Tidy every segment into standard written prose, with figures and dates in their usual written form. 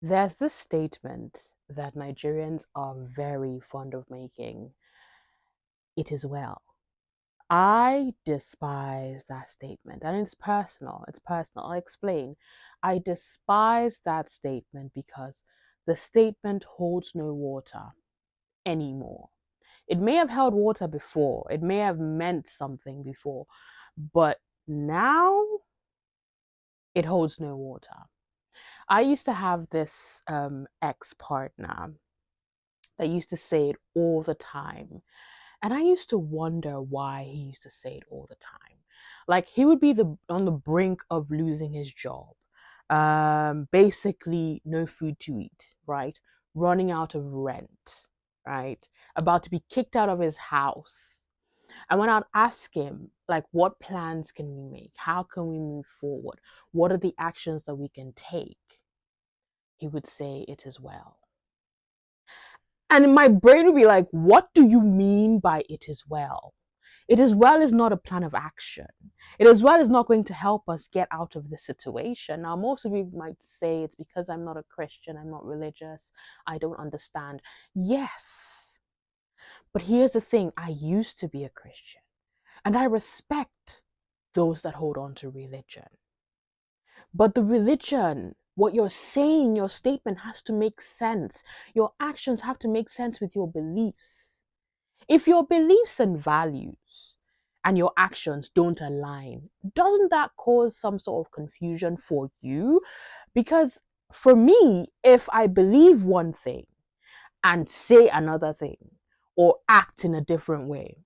There's this statement that Nigerians are very fond of making. It is well. I despise that statement, and it's personal. It's personal. I'll explain. I despise that statement because the statement holds no water anymore. It may have held water before, it may have meant something before, but now it holds no water. I used to have this ex partner that used to say it all the time. And I used to wonder why he used to say it all the time. Like he would be on the brink of losing his job. Basically no food to eat, right? Running out of rent, right? About to be kicked out of his house. And when I'd ask him, like, what plans can we make? How can we move forward? What are the actions that we can take? He would say, it is well. And my brain would be like, what do you mean by it is well? It is well is not a plan of action. It is well is not going to help us get out of this situation. Now, most of you might say it's because I'm not a Christian, I'm not religious, I don't understand. Yes. But here's the thing, I used to be a Christian, and I respect those that hold on to religion. But the religion, what you're saying, your statement has to make sense. Your actions have to make sense with your beliefs. If your beliefs and values and your actions don't align, doesn't that cause some sort of confusion for you? Because for me, if I believe one thing and say another thing or act in a different way,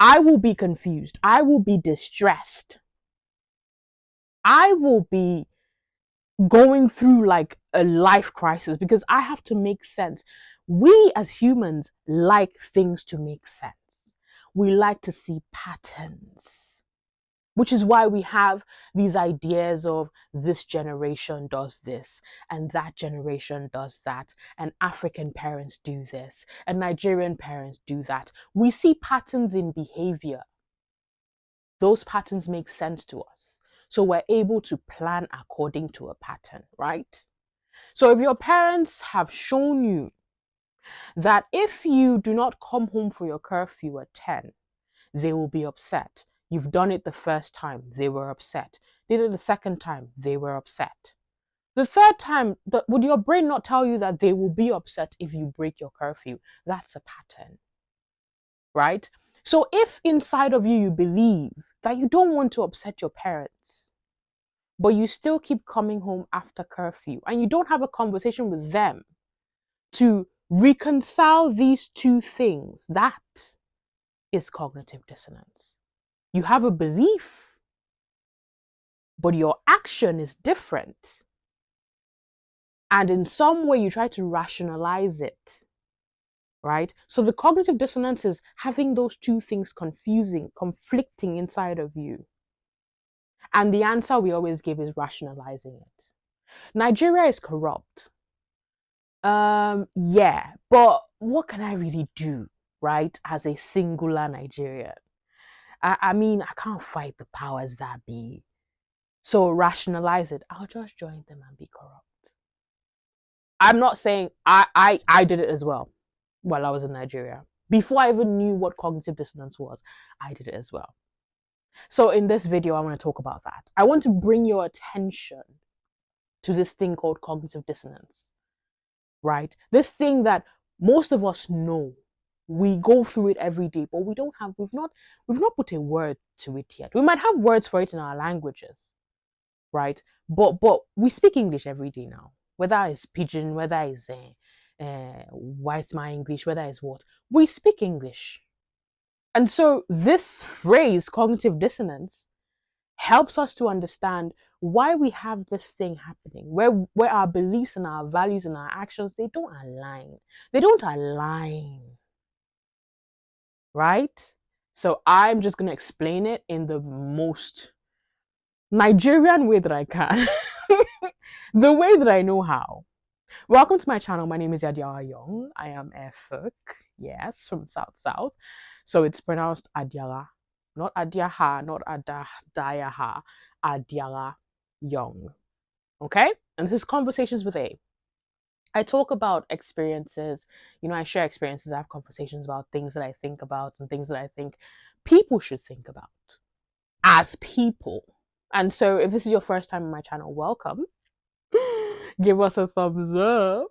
I will be confused. I will be distressed. I will be going through like a life crisis because I have to make sense. We as humans like things to make sense. We like to see patterns, which is why we have these ideas of this generation does this and that generation does that, and African parents do this and Nigerian parents do that. We see patterns in behavior. Those patterns make sense to us. So we're able to plan according to a pattern, right? So if your parents have shown you that if you do not come home for your curfew at 10, they will be upset. You've done it the first time, they were upset. Did it the second time, they were upset. The third time, would your brain not tell you that they will be upset if you break your curfew? That's a pattern, right? So if inside of you you believe that you don't want to upset your parents, but you still keep coming home after curfew and you don't have a conversation with them to reconcile these two things, that is cognitive dissonance. You have a belief, but your action is different. And in some way, you try to rationalize it, right? So the cognitive dissonance is having those two things conflicting inside of you. And the answer we always give is rationalizing it. Nigeria is corrupt. Yeah, but what can I really do, right? As a singular Nigerian. I mean, I can't fight the powers that be. So rationalize it. I'll just join them and be corrupt. I'm not saying I did it as well while I was in Nigeria. Before I even knew what cognitive dissonance was, I did it as well. So in this video, I want to talk about that. I want to bring your attention to this thing called cognitive dissonance, right? This thing that most of us know. We go through it every day, but we've not put a word to it yet. We might have words for it in our languages, right? But we speak English every day now, whether it's pidgin, whether it's white my English, whether it's what, we speak English. And so this phrase, cognitive dissonance, helps us to understand why we have this thing happening, where our beliefs and our values and our actions, they don't align. They don't align, right? So I'm just going to explain it in the most Nigerian way that I can. The way that I know how. Welcome to my channel. My name is Adiala Young. I am a folk, yes, from South South. So it's pronounced Adiala, not Adiaha, not Adayaha, Adiala Young. Okay? And this is Conversations with A. I talk about experiences, I share experiences, I have conversations about things that I think about and things that I think people should think about as people. And so if this is your first time on my channel, welcome. Give us a thumbs up.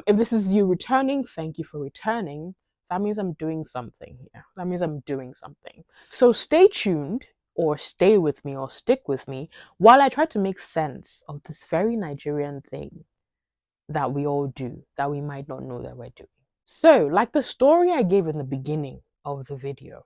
If this is you returning, thank you for returning. That means I'm doing something here. That means I'm doing something. So stay tuned or stay with me or stick with me while I try to make sense of this very Nigerian thing that we all do that we might not know that we're doing. So, like the story I gave in the beginning of the video,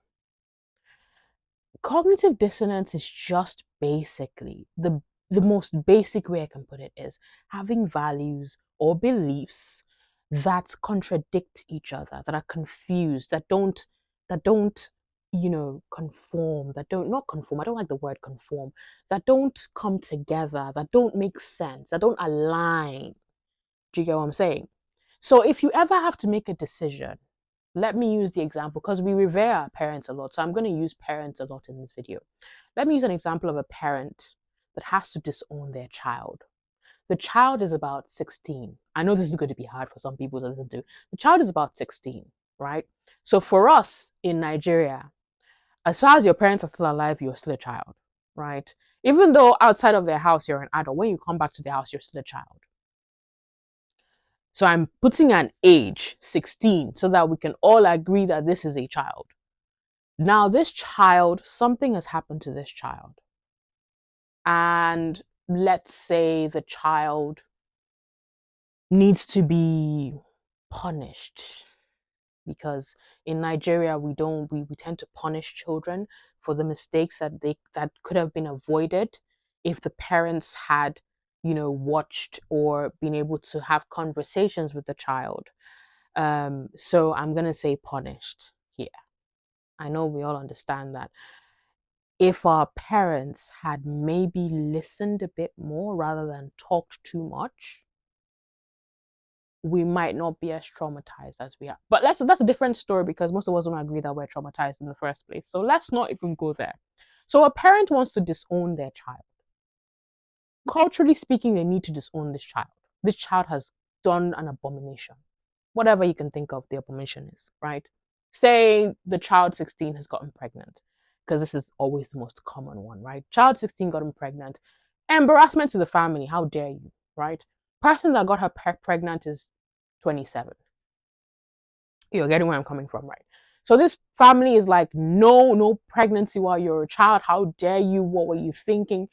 cognitive dissonance is just basically the most basic way I can put it is having values or beliefs that contradict each other, that are confused, that don't conform, that don't not conform. I don't like the word conform. That don't come together, that don't make sense, that don't align. Do you get what I'm saying? So if you ever have to make a decision, let me use the example because we revere our parents a lot. So I'm going to use parents a lot in this video. Let me use an example of a parent that has to disown their child. The child is about 16. I know this is going to be hard for some people to listen to. The child is about 16, right? So for us in Nigeria, as far as your parents are still alive, you're still a child, right? Even though outside of their house, you're an adult, when you come back to their house, you're still a child. So I'm putting an age, 16, so that we can all agree that this is a child. Now, this child, something has happened to this child. And let's say the child needs to be punished because in Nigeria we tend to punish children for the mistakes that could have been avoided if the parents had watched or been able to have conversations with the child. So I'm gonna say punished here. I know we all understand that if our parents had maybe listened a bit more rather than talked too much, we might not be as traumatized as we are. But that's a different story because most of us don't agree that we're traumatized in the first place. So let's not even go there. So a parent wants to disown their child. Culturally speaking, they need to disown this child. This child has done an abomination. Whatever you can think of the abomination is, right? Say the child 16 has gotten pregnant, because this is always the most common one, right? Child 16 gotten pregnant. Embarrassment to the family. How dare you, right? Person that got her pregnant is 27. You're getting where I'm coming from, right? So this family is like, no pregnancy while you're a child. How dare you? What were you thinking?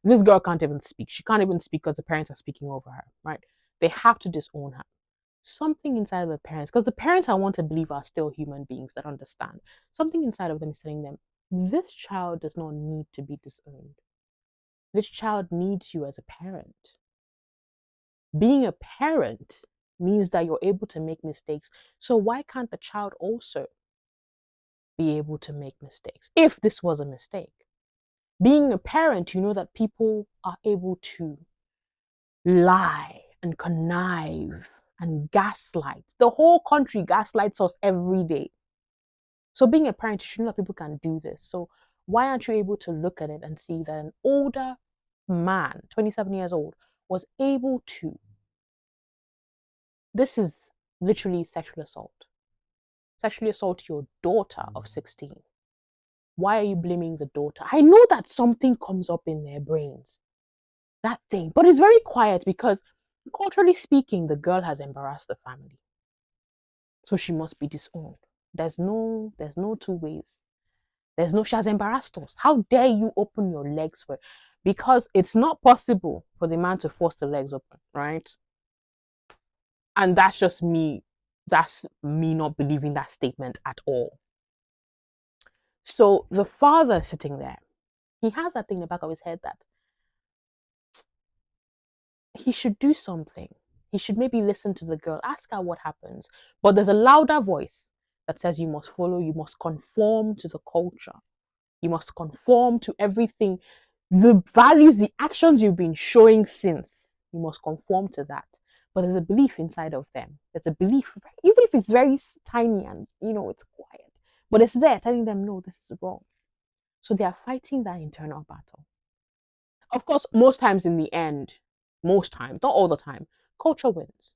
This girl can't even speak. She can't even speak because the parents are speaking over her, right? They have to disown her. Something inside of the parents, because the parents I want to believe are still human beings that understand. Something inside of them is telling them, this child does not need to be disowned. This child needs you as a parent. Being a parent means that you're able to make mistakes. So why can't the child also be able to make mistakes if this was a mistake? Being a parent, you know that people are able to lie and connive and gaslight. The whole country gaslights us every day. So being a parent, you should know that people can do this. So why aren't you able to look at it and see that an older man, 27 years old, was able to? This is literally sexual assault. Sexually assault your daughter of 16. Why are you blaming the daughter? I know that something comes up in their brains, that thing, but it's very quiet because culturally speaking, the girl has embarrassed the family. So she must be disowned. There's no two ways. She has embarrassed us. How dare you open your legs for it? Because it's not possible for the man to force the legs open, right? And that's just me. That's me not believing that statement at all. So the father sitting there, he has that thing in the back of his head that he should do something. He should maybe listen to the girl, ask her what happens. But there's a louder voice that says you must follow, you must conform to the culture. You must conform to everything, the values, the actions you've been showing since. You must conform to that. But there's a belief inside of them. There's a belief, even if it's very tiny and it's quiet, but it's there telling them no, this is wrong. So they are fighting that internal battle. Of course, most times in the end, most times, not all the time, culture wins.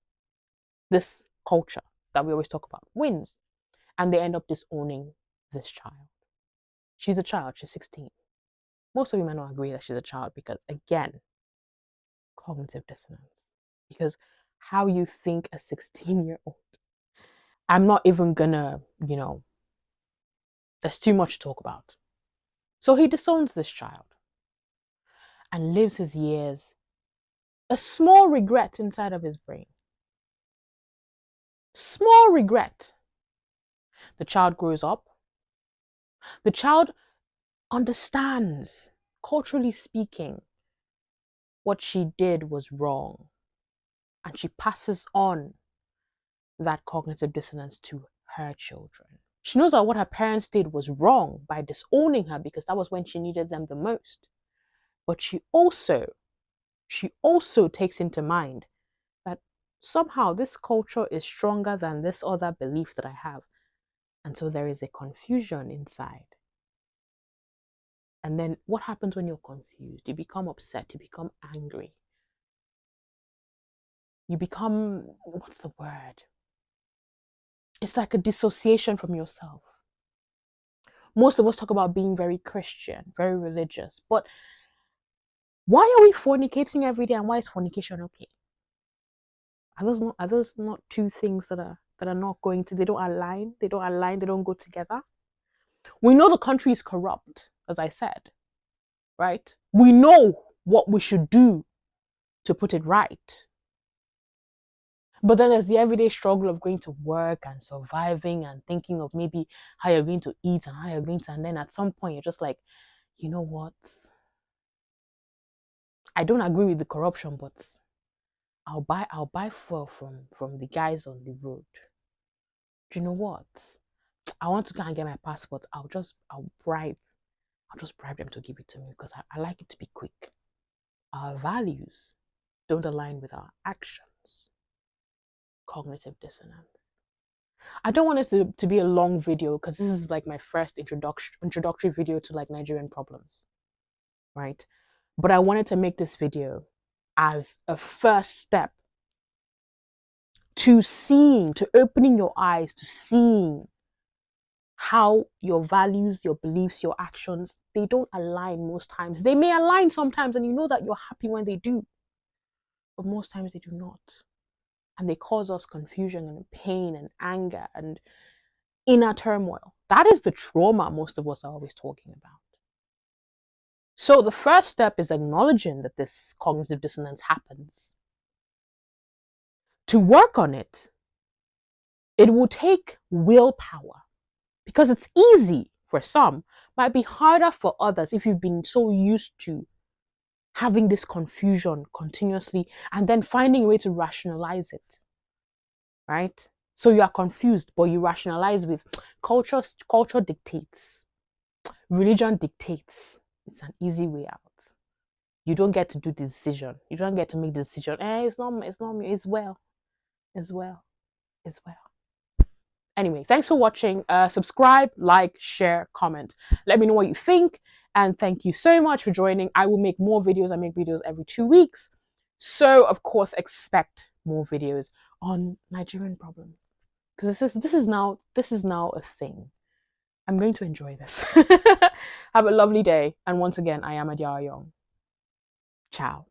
This culture that we always talk about wins. And they end up disowning this child. She's a child, she's 16. Most of you might not agree that she's a child because, again, cognitive dissonance. Because how you think a 16-year-old, I'm not even gonna, there's too much to talk about. So he disowns this child and lives his years, a small regret inside of his brain. Small regret. The child grows up. The child understands, culturally speaking, what she did was wrong. And she passes on that cognitive dissonance to her children. She knows that what her parents did was wrong by disowning her because that was when she needed them the most. But she also takes into mind that somehow this culture is stronger than this other belief that I have. And so there is a confusion inside. And then what happens when you're confused? You become upset, you become angry. You become, what's the word? It's like a dissociation from yourself. Most of us talk about being very Christian, very religious, but why are we fornicating every day and why is fornication okay? Are those not two things that are not going to, they don't align, they don't go together? We know the country is corrupt, as I said, right? We know what we should do to put it right. But then there's the everyday struggle of going to work and surviving and thinking of maybe how you're going to eat and how you're going to, and then at some point you're just like, you know what? I don't agree with the corruption, but I'll buy fuel from the guys on the road. Do you know what? I want to go and get my passport. I'll just bribe them to give it to me because I like it to be quick. Our values don't align with our actions. Cognitive dissonance. I don't want it to be a long video because this is like my first introductory video to like Nigerian problems, right? But I wanted to make this video as a first step to opening your eyes to seeing how your values, your beliefs, your actions, they don't align most times. They may align sometimes and you know that you're happy when they do, but most times they do not. And they cause us confusion and pain and anger and inner turmoil. That is the trauma most of us are always talking about. So the first step is acknowledging that this cognitive dissonance happens. To work on it, it will take willpower because it's easy for some, might be harder for others if you've been so used to having this confusion continuously and then finding a way to rationalize it, right? So you are confused, but you rationalize with culture dictates, religion dictates. It's an easy way out. You don't get to do the decision. You don't get to make the decision. It's not me. It's well. Anyway, thanks for watching. Subscribe, like, share, comment. Let me know what you think. And thank you so much for joining. I will make more videos. I make videos every 2 weeks. So, of course, expect more videos on Nigerian problems. Because this is now a thing. I'm going to enjoy this. Have a lovely day. And once again, I am Adia Young. Ciao.